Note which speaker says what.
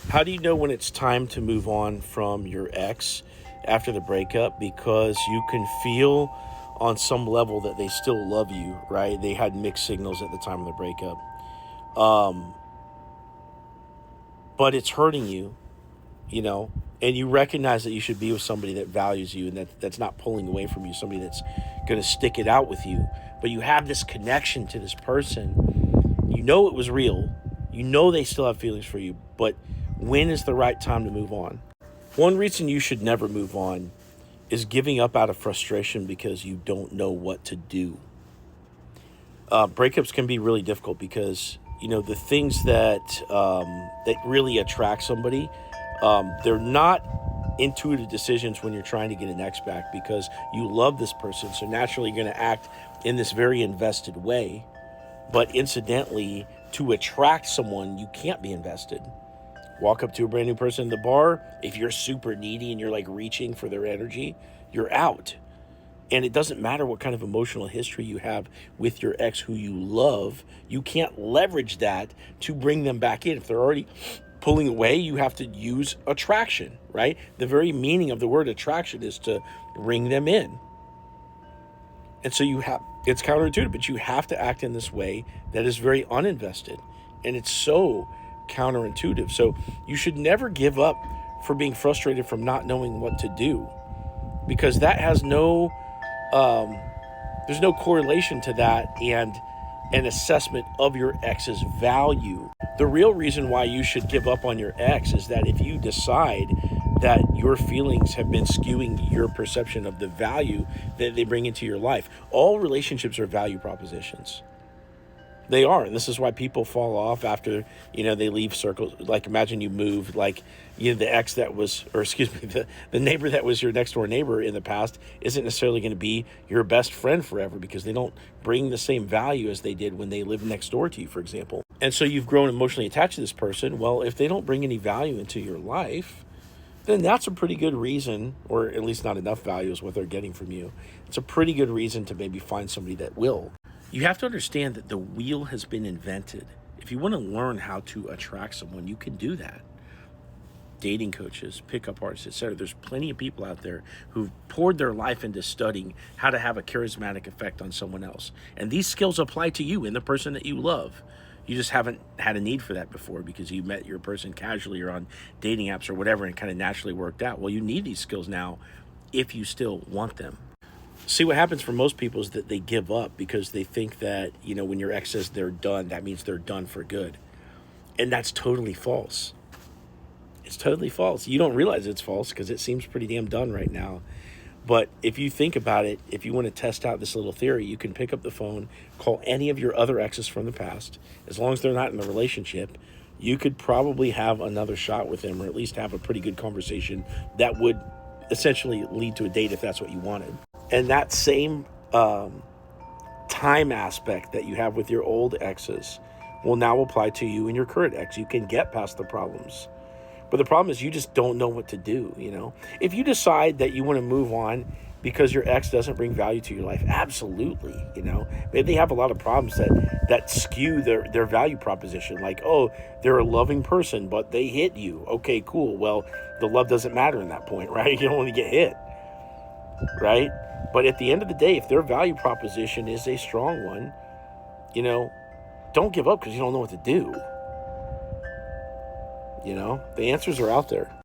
Speaker 1: How do you know when it's time to move on from your ex after the breakup? Because you can feel on some level that they still love you, right? They had mixed signals at the time of the breakup. Um, but it's hurting you, you know, and you recognize that you should be with somebody that values you and that's not pulling away from you, somebody that's going to stick it out with you. But you have this connection to this person. You know it was real. You know they still have feelings for you, but when is the right time to move on? One reason you should never move on is giving up out of frustration because you don't know what to do. Breakups can be really difficult because the things that really attract somebody, they're not intuitive decisions when you're trying to get an ex back because you love this person, so naturally you're going to act in this very invested way. But incidentally, to attract someone, you can't be invested. Walk up to a brand new person in the bar. If you're super needy and you're like reaching for their energy, you're out. And it doesn't matter what kind of emotional history you have with your ex who you love. You can't leverage that to bring them back in. If they're already pulling away, you have to use attraction, right? The very meaning of the word attraction is to bring them in. And so it's counterintuitive, but you have to act in this way that is very uninvested. And it's so counterintuitive. So you should never give up for being frustrated from not knowing what to do, because that has there's no correlation to that and an assessment of your ex's value. The real reason why you should give up on your ex is that if you decide that your feelings have been skewing your perception of the value that they bring into your life. All relationships are value propositions. They are, and this is why people fall off after, they leave circles. Like, imagine you moved, the ex that was, or excuse me, the neighbor that was your next door neighbor in the past isn't necessarily going to be your best friend forever because they don't bring the same value as they did when they lived next door to you, for example. And so you've grown emotionally attached to this person. Well, if they don't bring any value into your life, then that's a pretty good reason, or at least not enough value is what they're getting from you. It's a pretty good reason to maybe find somebody that will. You have to understand that the wheel has been invented. If you want to learn how to attract someone, you can do that. Dating coaches, pickup artists, etc. There's plenty of people out there who've poured their life into studying how to have a charismatic effect on someone else. And these skills apply to you and the person that you love. You just haven't had a need for that before because you met your person casually or on dating apps or whatever and it kind of naturally worked out. Well, you need these skills now if you still want them. See, what happens for most people is that they give up because they think that, when your ex says they're done, that means they're done for good. And that's totally false. It's totally false. You don't realize it's false because it seems pretty damn done right now. But if you think about it, if you want to test out this little theory, you can pick up the phone, call any of your other exes from the past. As long as they're not in a relationship, you could probably have another shot with them, or at least have a pretty good conversation that would essentially lead to a date if that's what you wanted. And that same time aspect that you have with your old exes will now apply to you and your current ex. You can get past the problems. But the problem is you just don't know what to do, If you decide that you want to move on because your ex doesn't bring value to your life, absolutely, Maybe they have a lot of problems that skew their value proposition. Like, oh, they're a loving person, but they hit you. Okay, cool. Well, the love doesn't matter in that point, right? You don't want to get hit, right? But at the end of the day, if their value proposition is a strong one, don't give up because you don't know what to do. The answers are out there.